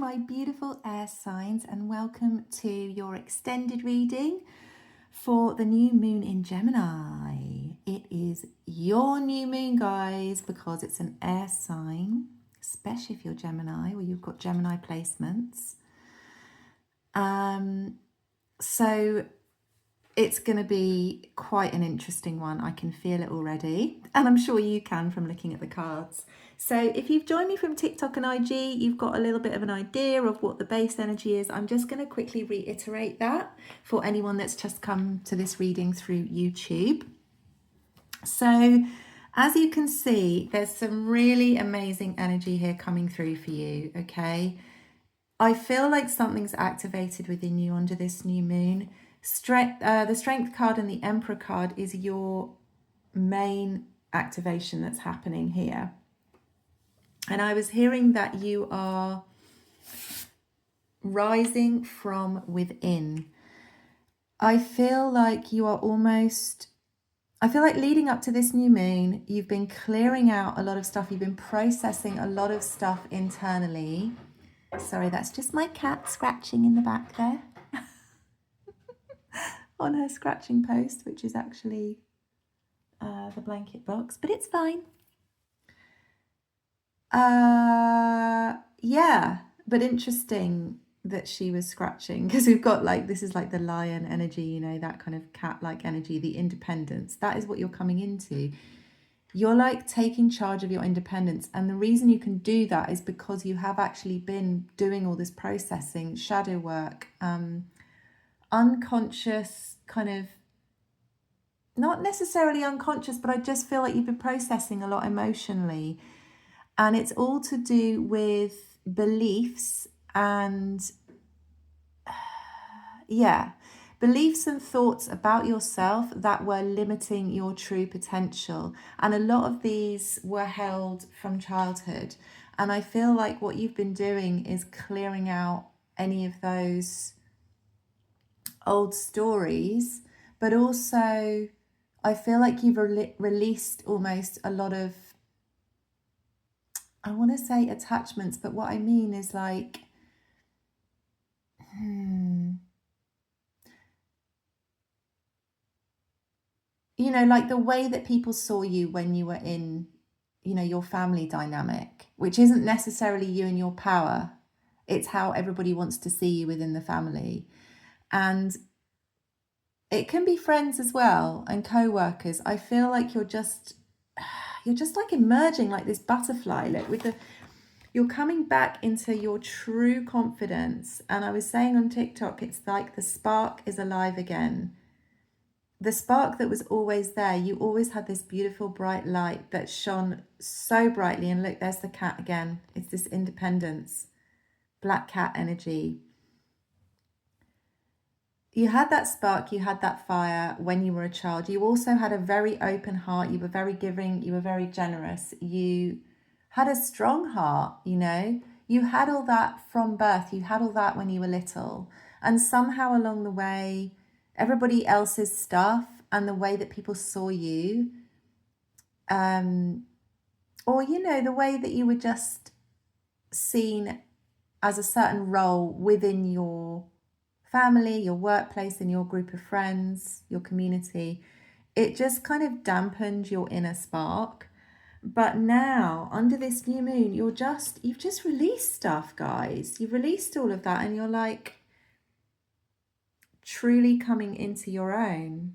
my beautiful air signs, and welcome to your extended reading for the new moon in Gemini. It is your new moon, guys, because it's an air sign, especially if you're Gemini or you've got Gemini placements. So it's going to be quite an interesting one. I can feel it already, and I'm sure you can from looking at the cards. So if you've joined me from TikTok and IG, you've got a little bit of an idea of what the base energy is. I'm just going to quickly reiterate that for anyone that's just come to this reading through YouTube. So as you can see, there's some really amazing energy here coming through for you, okay? I feel like something's activated within you under this new moon. The Strength card and the Emperor card is your main activation that's happening here. And I was hearing that you are rising from within. I feel like leading up to this new moon, you've been clearing out a lot of stuff. You've been processing a lot of stuff internally. Sorry, that's just my cat scratching in the back there on her scratching post, which is actually the blanket box, but it's fine. Yeah, but interesting that she was scratching, because we've got this is like the lion energy, you know, that kind of cat-like energy, the independence. That is what you're coming into. You're like taking charge of your independence, and the reason you can do that is because you have actually been doing all this processing, shadow work, unconscious, kind of not necessarily unconscious, but I just feel like you've been processing a lot emotionally. And it's all to do with beliefs and, beliefs and thoughts about yourself that were limiting your true potential. And a lot of these were held from childhood. And I feel like what you've been doing is clearing out any of those old stories, but also I feel like you've released almost a lot of, I want to say attachments, but what I mean is like, you know, like the way that people saw you when you were in, you know, your family dynamic, which isn't necessarily you and your power. It's how everybody wants to see you within the family. And it can be friends as well and co-workers. I feel like you're just like emerging like this butterfly, like you're coming back into your true confidence. And I was saying on TikTok, it's like the spark is alive again. The spark that was always there. You always had this beautiful bright light that shone so brightly. And look, there's the cat again. It's this independence, black cat energy. You had that spark, you had that fire when you were a child. You also had a very open heart. You were very giving. You were very generous. You had a strong heart, you know. You had all that from birth. You had all that when you were little. And somehow along the way, everybody else's stuff and the way that people saw you, or, you know, the way that you were just seen as a certain role within your family, your workplace, and your group of friends, your community, it just kind of dampened your inner spark. But now, under this new moon, you've just released stuff, guys. You've released all of that, and you're like truly coming into your own.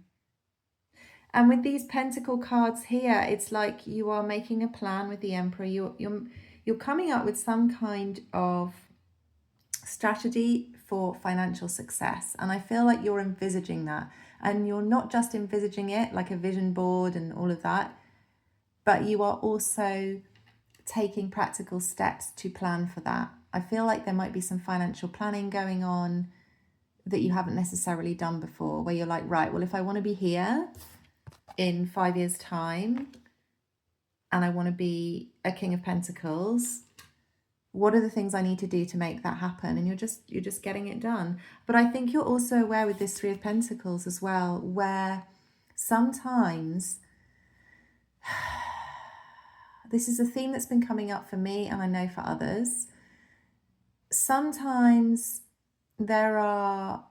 And with these pentacle cards here, it's like you are making a plan with the Emperor. You're coming up with some kind of strategy for financial success, and I feel like you're envisaging that, and you're not just envisaging it like a vision board and all of that, but you are also taking practical steps to plan for that. I feel like there might be some financial planning going on that you haven't necessarily done before, where you're like, right, well, if I want to be here in 5 years' time and I want to be a King of Pentacles, what are the things I need to do to make that happen? And you're just getting it done. But I think you're also aware with this Three of Pentacles as well, where sometimes this is a theme that's been coming up for me, and I know for others. sometimes there are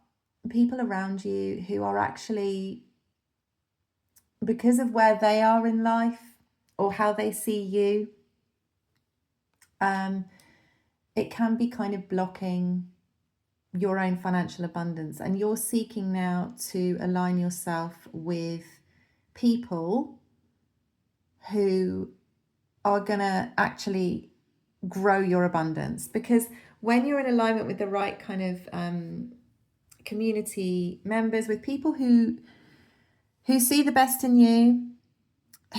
people around you who are actually, because of where they are in life or how they see you, it can be kind of blocking your own financial abundance. And you're seeking now to align yourself with people who are going to actually grow your abundance. Because when you're in alignment with the right kind of community members, with people who see the best in you,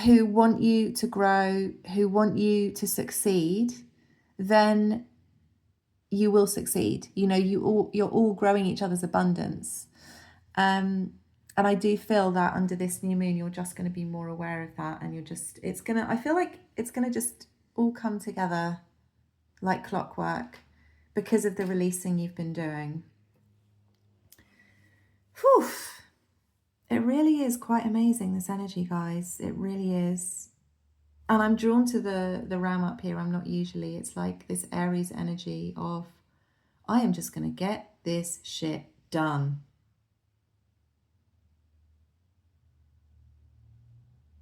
who want you to grow, who want you to succeed, then you will succeed. You know, you're all growing each other's abundance. And I do feel that under this new moon, you're just going to be more aware of that. And I feel like it's going to just all come together like clockwork because of the releasing you've been doing. Whew. It really is quite amazing, this energy, guys. It really is. And I'm drawn to the ram up here. I'm not usually. It's like this Aries energy of, I am just going to get this shit done.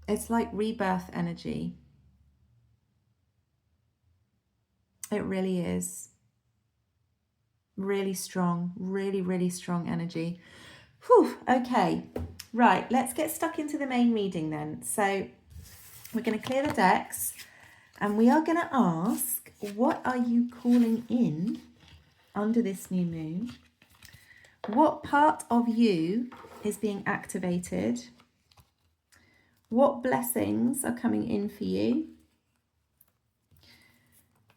It's like rebirth energy. It really is. Really strong, really, really strong energy. Whew, okay. Right, let's get stuck into the main reading then. So we're going to clear the decks and we are going to ask, what are you calling in under this new moon? What part of you is being activated? What blessings are coming in for you?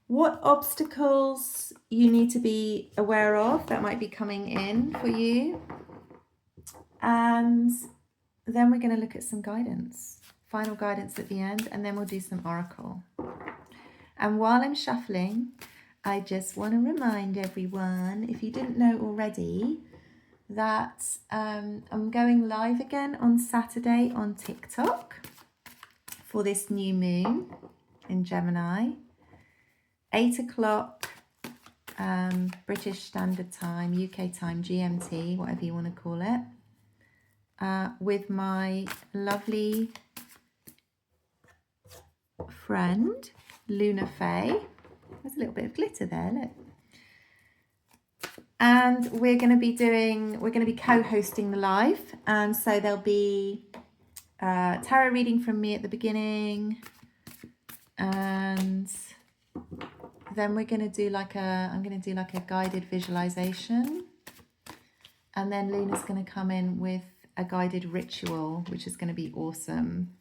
What obstacles you need to be aware of that might be coming in for you? And then we're going to look at some guidance, final guidance at the end, and then we'll do some oracle. And while I'm shuffling, I just want to remind everyone, if you didn't know already, that I'm going live again on Saturday on TikTok for this new moon in Gemini. 8 o'clock British Standard Time, UK time, GMT, whatever you want to call it, with my lovely friend Luna Faye. There's a little bit of glitter there, look. And we're going to be co-hosting the live, and so there'll be tarot reading from me at the beginning, and then I'm going to do like a guided visualization, and then Luna's going to come in with a guided ritual, which is going to be awesome.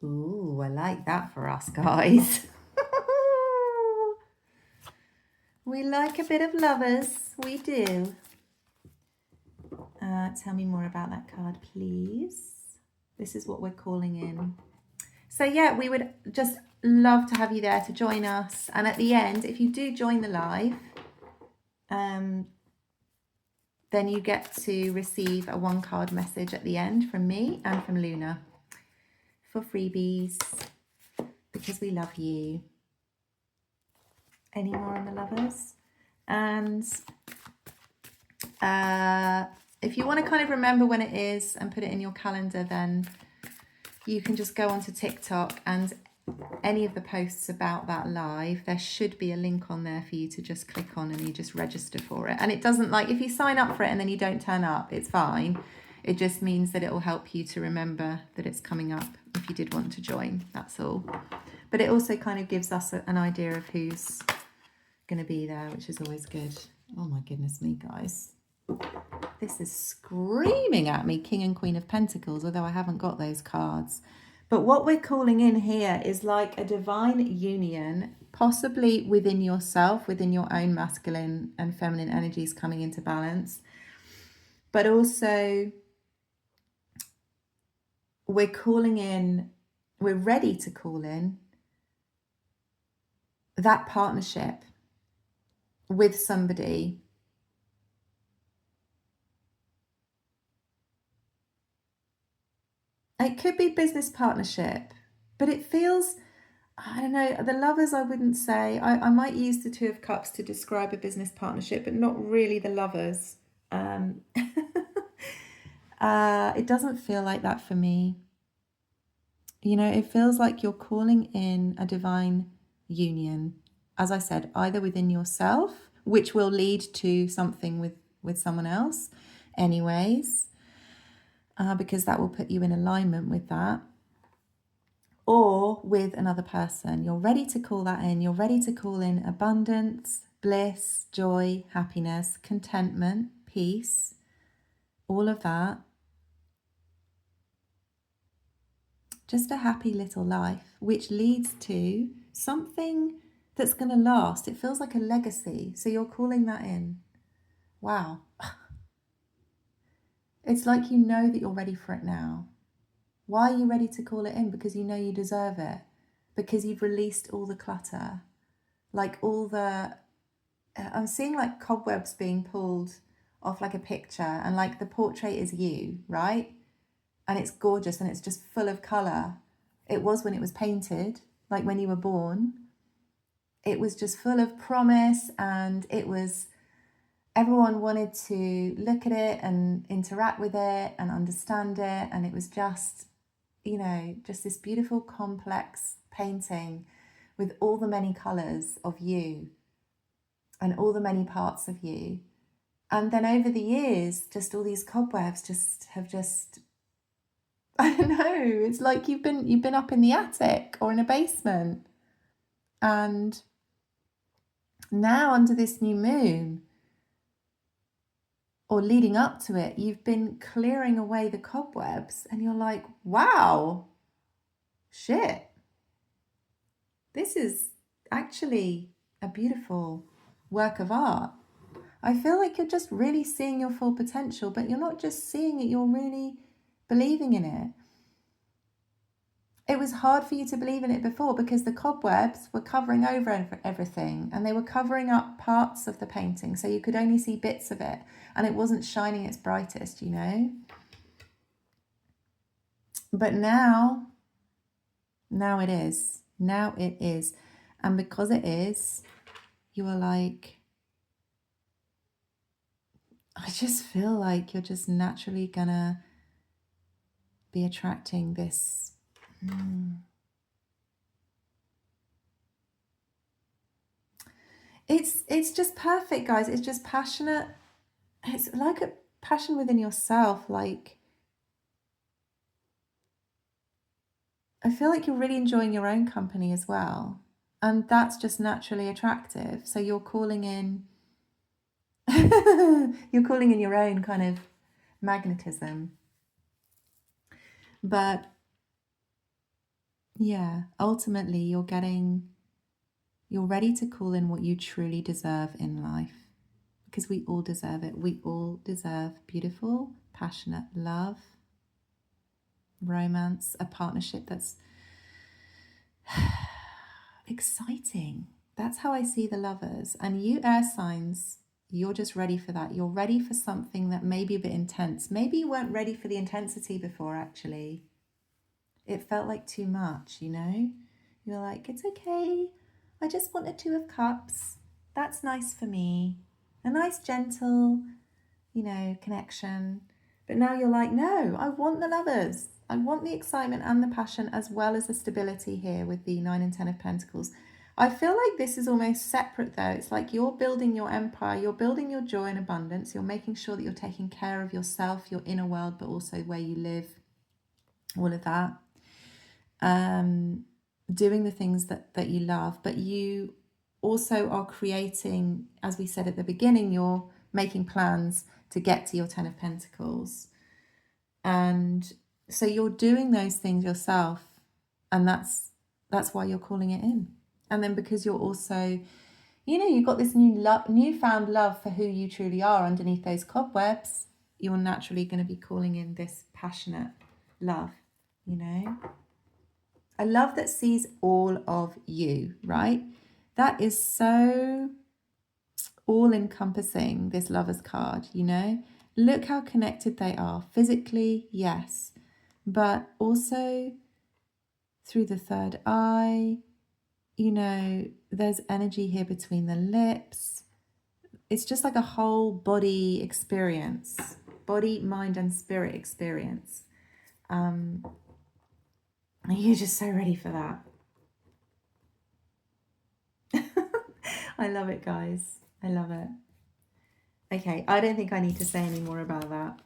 Ooh, I like that for us, guys. We like a bit of lovers, we do. Tell me more about that card, please. This is what we're calling in. So yeah, we would just love to have you there to join us. And at the end, if you do join the live, then you get to receive a 1-card message at the end from me and from Luna for freebies, because we love you. Any more on the lovers? And if you want to kind of remember when it is and put it in your calendar, then you can just go onto TikTok, and any of the posts about that live, there should be a link on there for you to just click on, and you just register for it. And it doesn't, like, if you sign up for it and then you don't turn up, it's fine. It just means that it will help you to remember that it's coming up if you did want to join, that's all. But it also kind of gives us an idea of who's going to be there, which is always good. Oh my goodness me, guys. This is screaming at me, King and Queen of Pentacles, although I haven't got those cards. But what we're calling in here is like a divine union, possibly within yourself, within your own masculine and feminine energies coming into balance. But also we're ready to call in that partnership with somebody It could be business partnership, but it feels, I don't know, the lovers I wouldn't say. I might use the Two of Cups to describe a business partnership, but not really the lovers. It doesn't feel like that for me. You know, it feels like you're calling in a divine union, as I said, either within yourself, which will lead to something with someone else anyways, because that will put you in alignment with that, or with another person. You're ready to call that in. You're ready to call in abundance, bliss, joy, happiness, contentment, peace, all of that. Just a happy little life, which leads to something that's going to last. It feels like a legacy. So you're calling that in. Wow. It's like you know that you're ready for it now. Why are you ready to call it in? Because you know you deserve it. Because you've released all the clutter. Like all the... I'm seeing like cobwebs being pulled off like a picture, and like the portrait is you, right? And it's gorgeous and it's just full of colour. It was when it was painted, like when you were born. It was just full of promise, and it was, everyone wanted to look at it and interact with it and understand it. And it was just, you know, just this beautiful complex painting with all the many colours of you and all the many parts of you. And then over the years, just all these cobwebs have I don't know, it's like you've been up in the attic or in a basement, and now under this new moon, or leading up to it, you've been clearing away the cobwebs, and you're like, wow, shit, this is actually a beautiful work of art. I feel like you're just really seeing your full potential, but you're not just seeing it, you're really believing in it. It was hard for you to believe in it before because the cobwebs were covering over everything, and they were covering up parts of the painting, so you could only see bits of it, and it wasn't shining its brightest, you know. But now it is. Now it is. And because it is, you are like, I just feel like you're just naturally gonna be attracting this. It's just perfect, guys. It's just passionate. It's like a passion within yourself. Like, I feel like you're really enjoying your own company as well. And that's just naturally attractive. So you're calling in, you're calling in your own kind of magnetism. But yeah, ultimately you're ready to call in what you truly deserve in life, because we all deserve it. We all deserve beautiful, passionate love, romance, a partnership that's exciting. That's how I see the lovers. And you air signs, you're just ready for that. You're ready for something that may be a bit intense. Maybe you weren't ready for the intensity before, actually. It felt like too much, you know? You're like, it's okay. I just want a Two of Cups. That's nice for me. A nice, gentle, you know, connection. But now you're like, no, I want the lovers. I want the excitement and the passion, as well as the stability here with the 9 and 10 of Pentacles. I feel like this is almost separate though. It's like you're building your empire, you're building your joy and abundance, you're making sure that you're taking care of yourself, your inner world, but also where you live, all of that. Doing the things that you love, but you also are creating, as we said at the beginning, you're making plans to get to your 10 of Pentacles. And so you're doing those things yourself, and that's why you're calling it in. And then because you're also, you know, you've got this newfound love for who you truly are underneath those cobwebs, you're naturally going to be calling in this passionate love, you know. A love that sees all of you, right? That is so all-encompassing, this Lover's card, you know. Look how connected they are. Physically, yes, but also through the third eye, you know, there's energy here between the lips. It's just like a whole body experience, body, mind, and spirit experience. You're just so ready for that. I love it, guys. I love it. Okay, I don't think I need to say any more about that.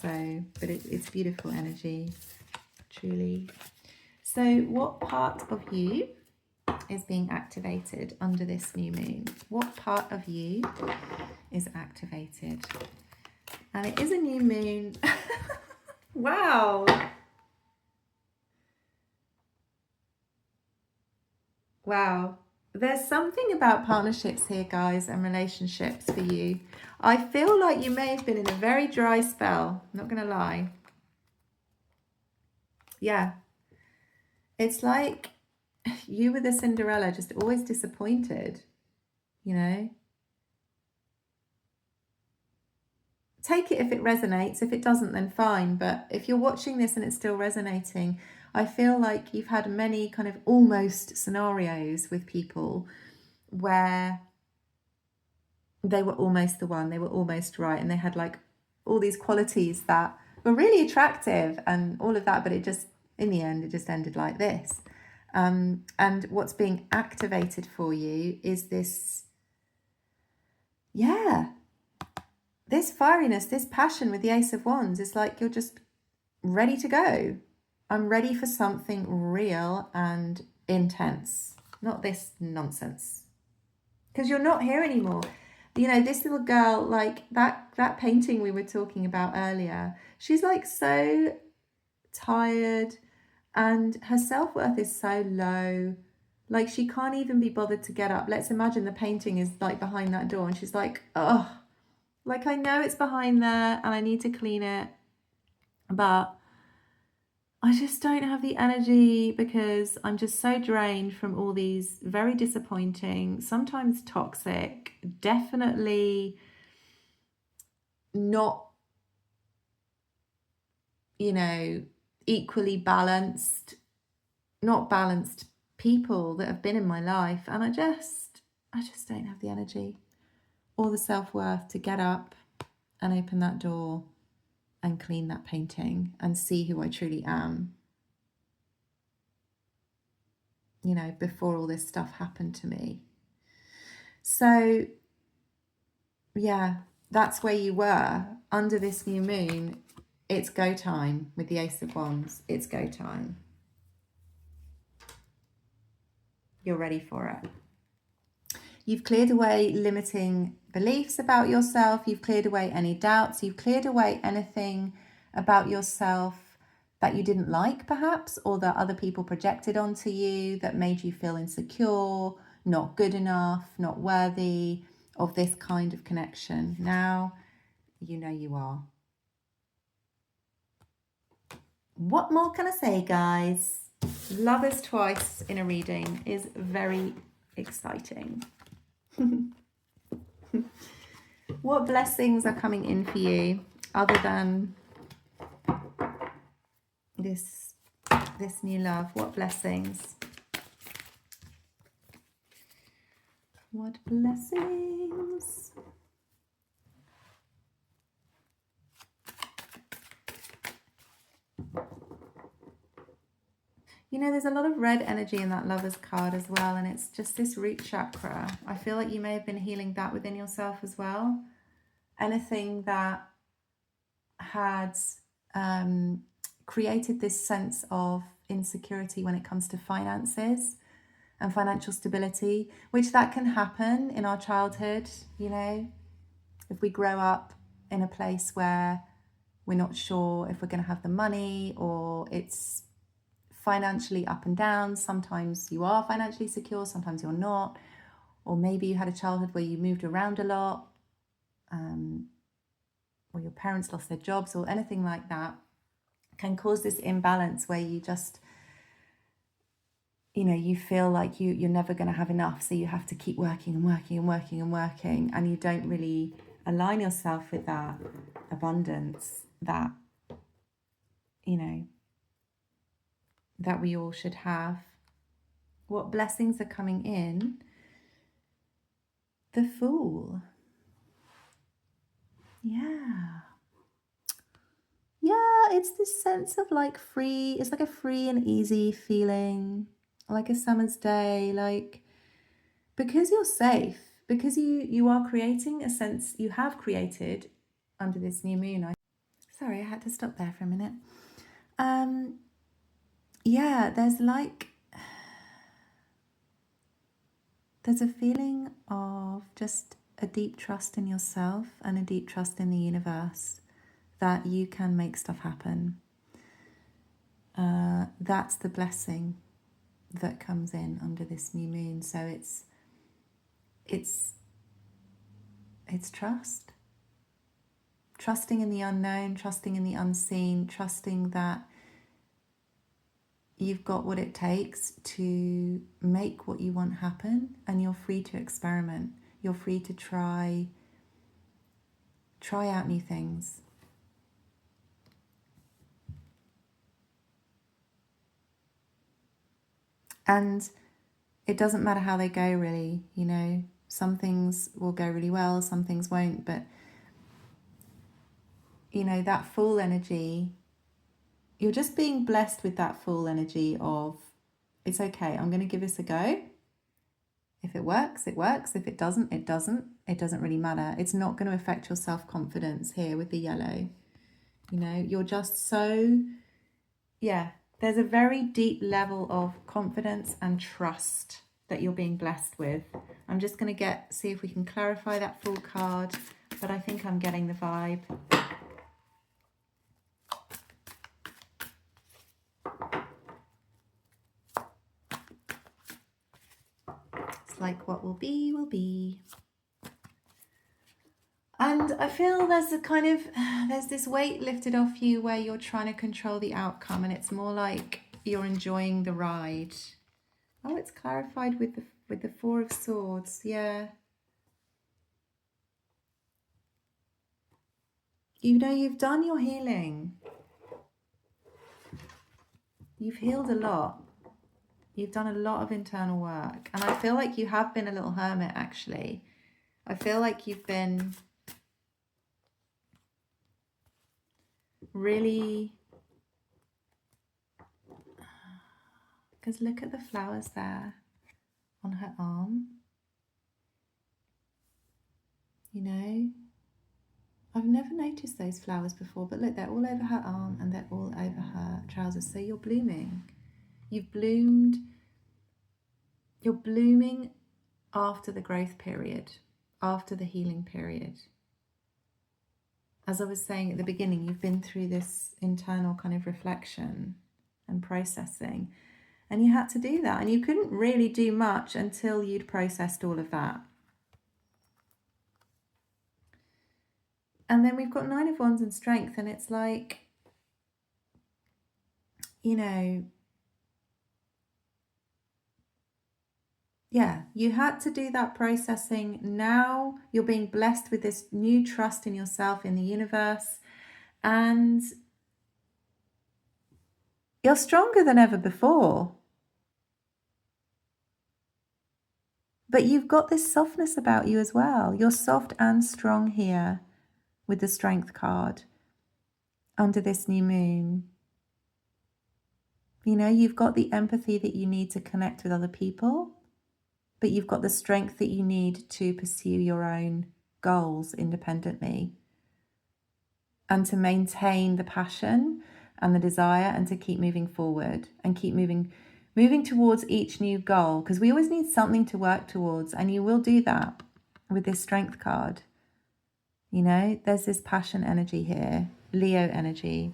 So, but it's beautiful energy, truly. So, what part of you is being activated under this new moon? What part of you is activated? And it is a new moon. Wow. Wow. There's something about partnerships here, guys, and relationships for you. I feel like you may have been in a very dry spell. Not going to lie. Yeah. It's like you were the Cinderella, just always disappointed, you know? Take it if it resonates. If it doesn't, then fine. But if you're watching this and it's still resonating, I feel like you've had many kind of almost scenarios with people where they were almost the one, they were almost right, and they had like all these qualities that were really attractive and all of that, but it just, in the end, it just ended like this. And what's being activated for you is this, this fieriness, this passion with the Ace of Wands. It's like you're just ready to go. I'm ready for something real and intense, not this nonsense. Because you're not here anymore. You know, this little girl, like that painting we were talking about earlier, she's like so tired and her self-worth is so low. Like she can't even be bothered to get up. Let's imagine the painting is like behind that door and she's like, oh, like I know it's behind there and I need to clean it, but I just don't have the energy because I'm just so drained from all these very disappointing, sometimes toxic, definitely not, you know, equally balanced, not balanced people that have been in my life. And I just don't have the energy or the self-worth to get up and open that door and clean that painting and see who I truly am, you know, before all this stuff happened to me. So yeah, that's where you were under this new moon. It's go time with the Ace of Wands. It's go time. You're ready for it. You've cleared away limiting beliefs about yourself. You've cleared away any doubts. You've cleared away anything about yourself that you didn't like, perhaps, or that other people projected onto you that made you feel insecure, not good enough, not worthy of this kind of connection. Now, you know you are. What more can I say, guys? Lovers twice in a reading is very exciting. What blessings are coming in for you other than this new love? What blessings? What blessings? You know, there's a lot of red energy in that Lover's card as well, and it's just this root chakra. I feel like you may have been healing that within yourself as well. Anything that had created this sense of insecurity when it comes to finances and financial stability, which that can happen in our childhood, you know, if we grow up in a place where we're not sure if we're going to have the money, or it's financially up and down. Sometimes you are financially secure, sometimes you're not. Or maybe you had a childhood where you moved around a lot, or your parents lost their jobs, or anything like that can cause this imbalance where you just, you know, you feel like you're never going to have enough, so you have to keep working and working and working and working, and you don't really align yourself with that abundance that, you know, that we all should have. what blessings are coming in. The Fool. Yeah, it's this sense of like free. It's like a free and easy feeling, like a summer's day, like, because you're safe, because you are creating a sense, you have created under this new moon. Sorry, I had to stop there for a minute. Yeah, there's a feeling of just a deep trust in yourself and a deep trust in the universe that you can make stuff happen. That's the blessing that comes in under this new moon. So it's trusting in the unknown, trusting in the unseen, trusting that you've got what it takes to make what you want happen, and you're free to experiment. You're free to try out new things. And it doesn't matter how they go, really, you know. Some things will go really well, some things won't, but you know, that Fool energy, you're just being blessed with that Fool energy of, it's okay, I'm going to give this a go. If it works, it works. If it doesn't, it doesn't. It doesn't really matter. It's not going to affect your self-confidence here with the yellow. You know, you're just so, there's a very deep level of confidence and trust that you're being blessed with. I'm just going to see if we can clarify that Fool card, but I think I'm getting the vibe. It's like what will be, will be. And I feel there's there's this weight lifted off you where you're trying to control the outcome, and it's more like you're enjoying the ride. Oh, it's clarified with the Four of Swords. Yeah. You know, you've done your healing. You've healed a lot. You've done a lot of internal work. And I feel like you have been a little hermit, actually. I feel like you've been really... Because look at the flowers there on her arm. You know, I've never noticed those flowers before, but look, they're all over her arm and they're all over her trousers. So you're blooming. You've bloomed. You're blooming after the growth period, after the healing period. As I was saying at the beginning, you've been through this internal kind of reflection and processing, and you had to do that, and you couldn't really do much until you'd processed all of that. And then we've got Nine of Wands and Strength, and it's like, you know, yeah, you had to do that processing. Now you're being blessed with this new trust in yourself, in the universe, and you're stronger than ever before. But you've got this softness about you as well. You're soft and strong here with the Strength card under this new moon. You know, you've got the empathy that you need to connect with other people, but you've got the strength that you need to pursue your own goals independently and to maintain the passion and the desire and to keep moving forward and keep moving towards each new goal, because we always need something to work towards, and you will do that with this Strength card. You know, there's this passion energy here, Leo energy.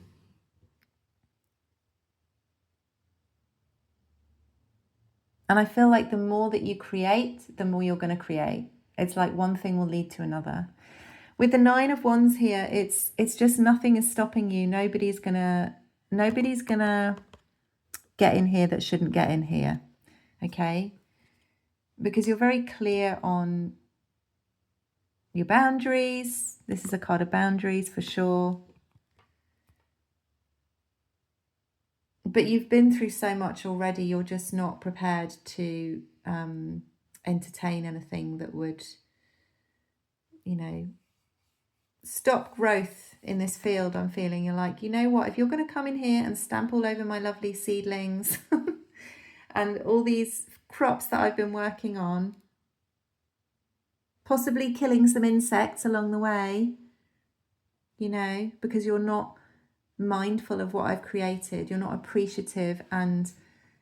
And I feel like the more that you create, the more you're going to create. It's like one thing will lead to another. With the Nine of Wands here, it's just nothing is stopping you. Nobody's gonna get in here that shouldn't get in here. Okay? Because you're very clear on your boundaries. This is a card of boundaries for sure. But you've been through so much already, you're just not prepared to entertain anything that would, you know, stop growth in this field. I'm feeling you're like, you know what, if you're going to come in here and stamp all over my lovely seedlings and all these crops that I've been working on, possibly killing some insects along the way, you know, because you're not mindful of what I've created, you're not appreciative, and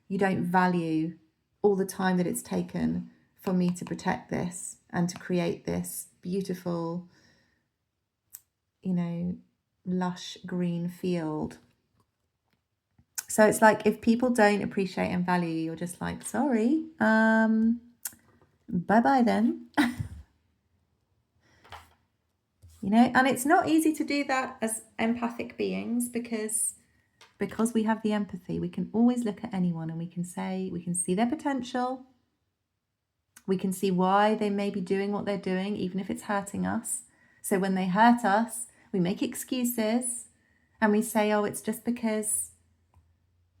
you don't value all the time that it's taken for me to protect this and to create this beautiful, you know, lush green field. So it's like, if people don't appreciate and value you, you're just like, sorry, bye-bye then. You know, and it's not easy to do that as empathic beings, because we have the empathy, we can always look at anyone and we can say, we can see their potential. We can see why they may be doing what they're doing, even if it's hurting us. So when they hurt us, we make excuses and we say, oh, it's just because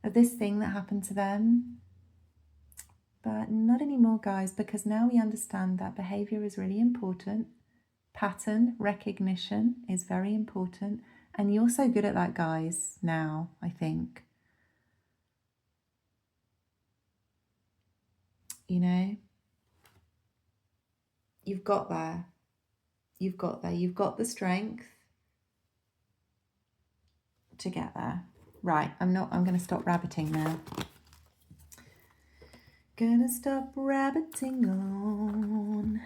of this thing that happened to them. But not anymore, guys, because now we understand that behavior is really important. Pattern recognition is very important. And you're so good at that, guys, now, I think. You know, you've got there. You've got there. You've got the strength to get there. Right, I'm going to stop rabbiting now. Gonna stop rabbiting on.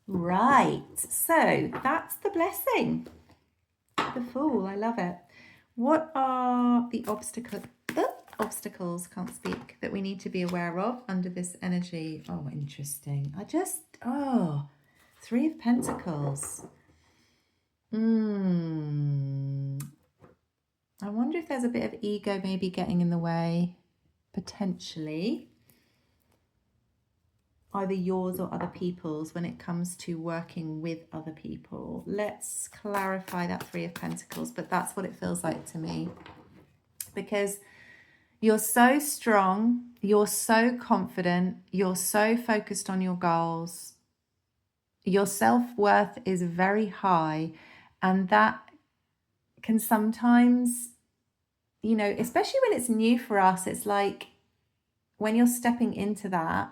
Right, so that's the blessing. The Fool, I love it. What are the obstacles, can't speak, that we need to be aware of under this energy? Oh, interesting. Three of Pentacles. I wonder if there's a bit of ego maybe getting in the way, potentially. Either yours or other people's when it comes to working with other people. Let's clarify that Three of Pentacles, but that's what it feels like to me. Because you're so strong, you're so confident, you're so focused on your goals. Your self-worth is very high, and that can sometimes, you know, especially when it's new for us, it's like when you're stepping into that,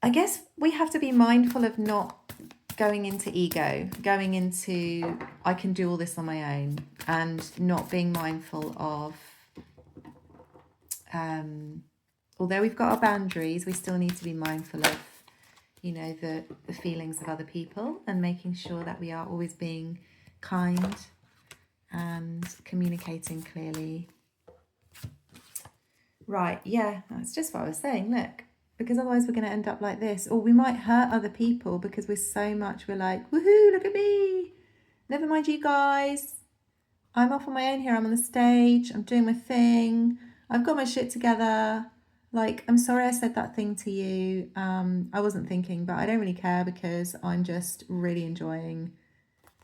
I guess we have to be mindful of not going into ego, going into I can do all this on my own, and not being mindful of, although we've got our boundaries, we still need to be mindful of, you know, the feelings of other people, and making sure that we are always being kind and communicating clearly. Right, yeah, that's just what I was saying, look. Because otherwise we're going to end up like this. Or we might hurt other people because we're like, woohoo, look at me. Never mind you guys. I'm off on my own here. I'm on the stage. I'm doing my thing. I've got my shit together. Like, I'm sorry I said that thing to you. I wasn't thinking, but I don't really care because I'm just really enjoying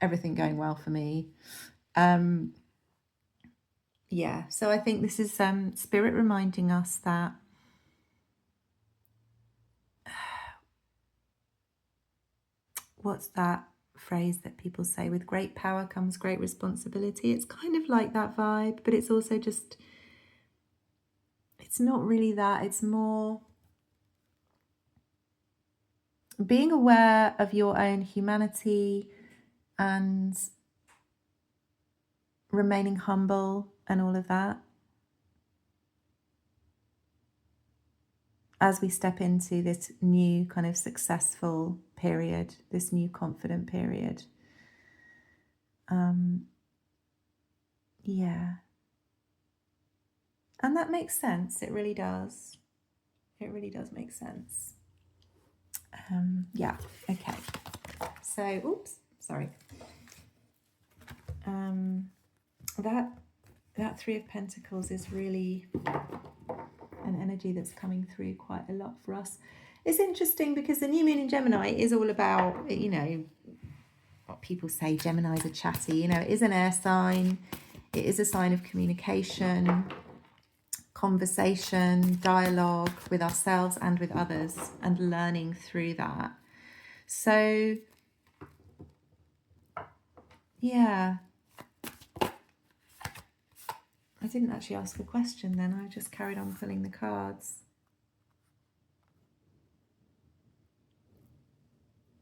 everything going well for me. Yeah, so I think this is Spirit reminding us that what's that phrase that people say? With great power comes great responsibility. It's kind of like that vibe, but it's also just, it's not really that. It's more being aware of your own humanity and remaining humble and all of that as we step into this new kind of successful period, this new confident period. Yeah. And that makes sense. It really does. It really does make sense. Yeah. Okay. So, oops, sorry. That Three of Pentacles is really an energy that's coming through quite a lot for us. It's interesting because the new moon in Gemini is all about, you know, what people say Geminis are chatty. You know, it is an air sign. It is a sign of communication, conversation, dialogue with ourselves and with others, and learning through that. So, yeah. I didn't actually ask a question then. I just carried on pulling the cards.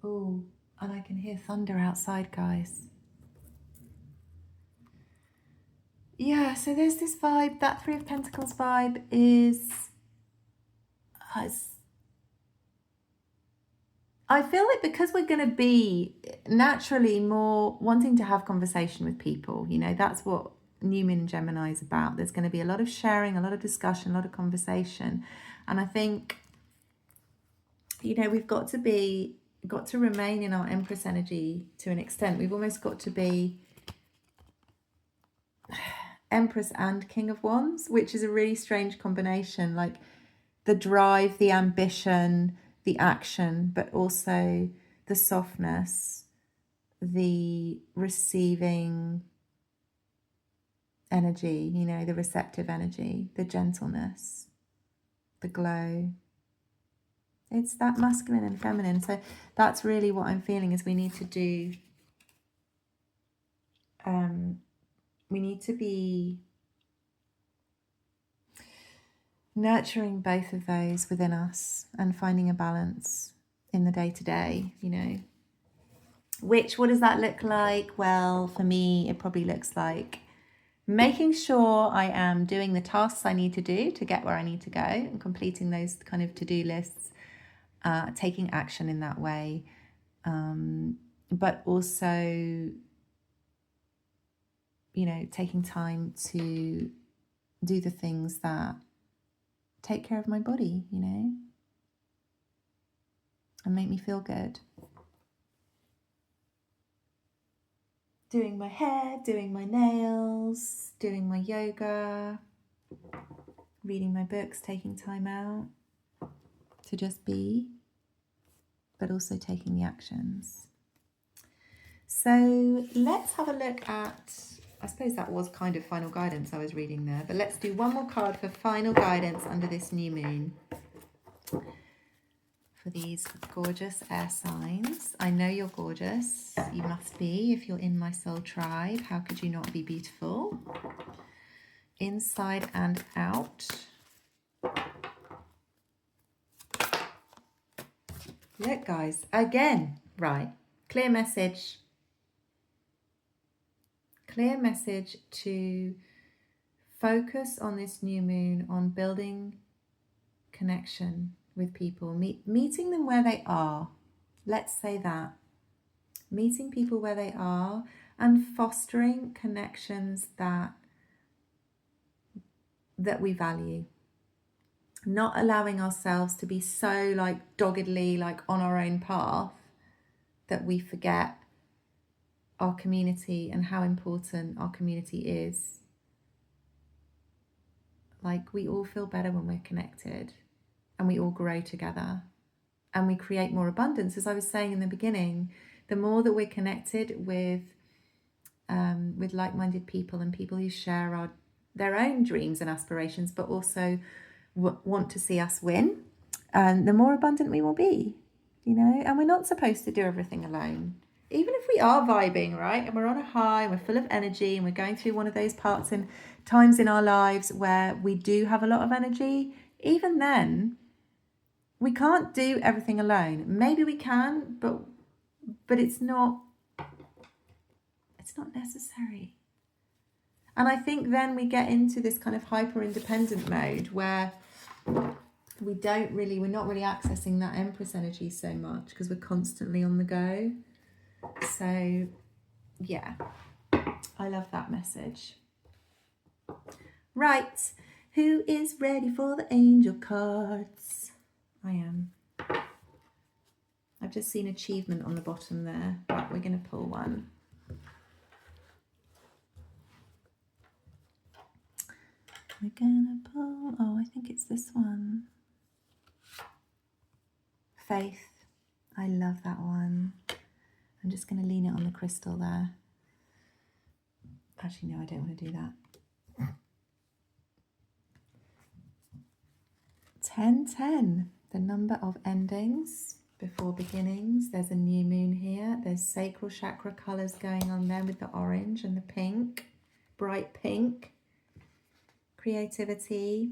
Oh, and I can hear thunder outside, guys. Yeah, so there's this vibe. That Three of Pentacles vibe is... I feel like because we're going to be naturally more wanting to have conversation with people, you know, that's what New Moon in Gemini is about. There's going to be a lot of sharing, a lot of discussion, a lot of conversation. And I think, you know, we've got to remain in our Empress energy to an extent. We've almost got to be Empress and King of Wands, which is a really strange combination. Like the drive, the ambition, the action, but also the softness, the receiving energy, you know, the receptive energy, the gentleness, the glow. It's that masculine and feminine. So that's really what I'm feeling is we need to do, we need to be nurturing both of those within us and finding a balance in the day-to-day, you know. What does that look like? Well, for me, it probably looks like making sure I am doing the tasks I need to do to get where I need to go and completing those kind of to-do lists, taking action in that way, but also, you know, taking time to do the things that take care of my body, you know, and make me feel good. Doing my hair, doing my nails, doing my yoga, reading my books, taking time out to just be, but also taking the actions. So let's have a look at, I suppose that was kind of final guidance I was reading there, but let's do one more card for final guidance under this new moon for these gorgeous air signs. I know you're gorgeous. You must be if you're in my soul tribe. How could you not be beautiful? Inside and out. Look, guys, again, right, clear message. Clear message to focus on this new moon on building connection with people, meeting them where they are. Let's say that. Meeting people where they are and fostering connections that we value. Not allowing ourselves to be so like doggedly like on our own path that we forget our community and how important our community is. Like, we all feel better when we're connected and we all grow together and we create more abundance. As I was saying in the beginning, the more that we're connected with like-minded people and people who share their own dreams and aspirations, but also want to see us win, the more abundant we will be, you know. And we're not supposed to do everything alone. Even if we are vibing, right, and we're on a high and we're full of energy and we're going through one of those times in our lives where we do have a lot of energy, even then, we can't do everything alone. Maybe we can, but it's not necessary. And I think then we get into this kind of hyper-independent mode where we're not really accessing that Empress energy so much because we're constantly on the go. So, yeah, I love that message. Right, who is ready for the angel cards? I am. I've just seen achievement on the bottom there, but we're going to pull one. We're going to pull, I think it's this one. Faith. I love that one. I'm just going to lean it on the crystal there. Actually, no, I don't want to do that. 1010, the number of endings before beginnings. There's a new moon here. There's sacral chakra colours going on there with the orange and the pink, bright pink. Creativity.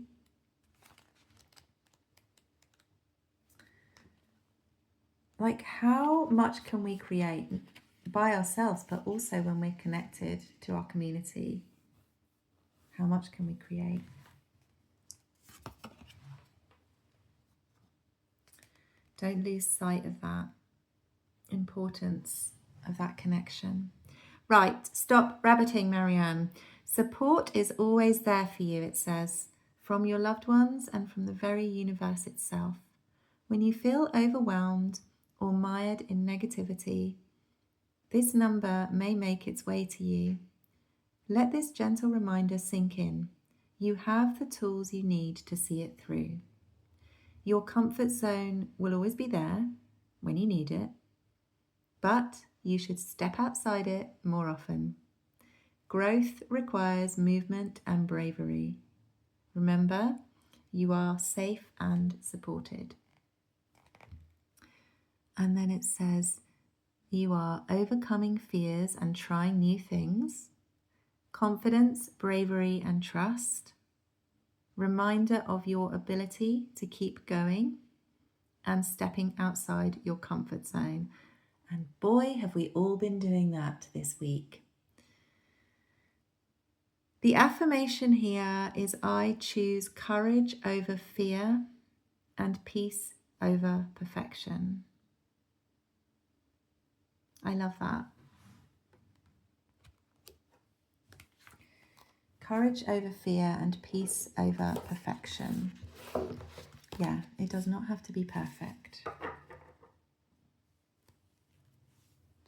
Like, how much can we create by ourselves, but also when we're connected to our community? How much can we create? Don't lose sight of that importance of that connection. Right, stop rabbiting, Marianne. Support is always there for you, it says, from your loved ones and from the very universe itself. When you feel overwhelmed or mired in negativity, this number may make its way to you. Let this gentle reminder sink in. You have the tools you need to see it through. Your comfort zone will always be there when you need it, but you should step outside it more often. Growth requires movement and bravery. Remember, you are safe and supported. And then it says, you are overcoming fears and trying new things. Confidence, bravery, and trust. Reminder of your ability to keep going and stepping outside your comfort zone. And boy, have we all been doing that this week. The affirmation here is, I choose courage over fear and peace over perfection. I love that. Courage over fear and peace over perfection. Yeah, it does not have to be perfect.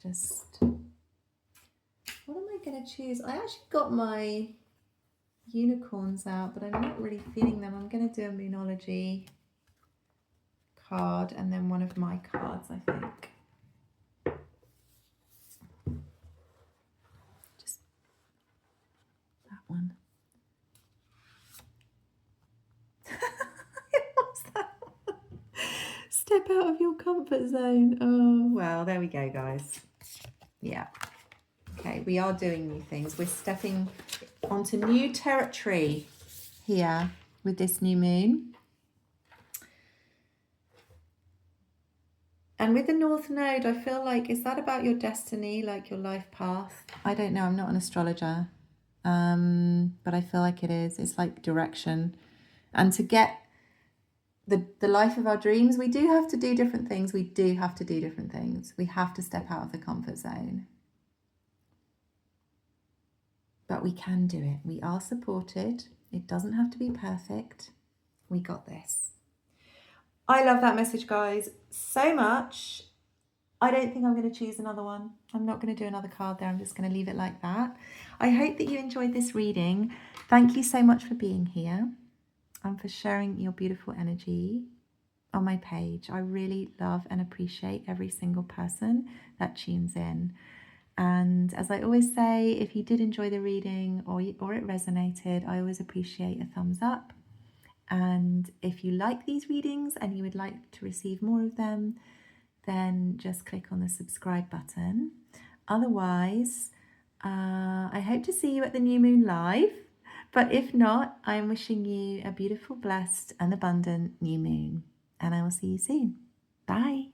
Just, what am I going to choose? I actually got my unicorns out, but I'm not really feeling them. I'm going to do a Moonology card and then one of my cards, I think. Just that one. What's that one? Step out of your comfort zone. Oh, well, there we go, guys. Yeah. Okay, we are doing new things. We're stepping onto new territory here with this new moon. And with the North Node, I feel like, is that about your destiny, like your life path? I don't know, I'm not an astrologer, but I feel like it is. It's like direction. And to get the life of our dreams, we do have to do different things. We do have to do different things. We have to step out of the comfort zone. But we can do it. We are supported. It doesn't have to be perfect. We got this. I love that message, guys, so much. I don't think I'm going to choose another one. I'm not going to do another card there. I'm just going to leave it like that. I hope that you enjoyed this reading. Thank you so much for being here and for sharing your beautiful energy on my page. I really love and appreciate every single person that tunes in. And as I always say, if you did enjoy the reading or it resonated, I always appreciate a thumbs up. And if you like these readings and you would like to receive more of them, then just click on the subscribe button. Otherwise, I hope to see you at the New Moon Live. But if not, I'm wishing you a beautiful, blessed and abundant new moon. And I will see you soon. Bye.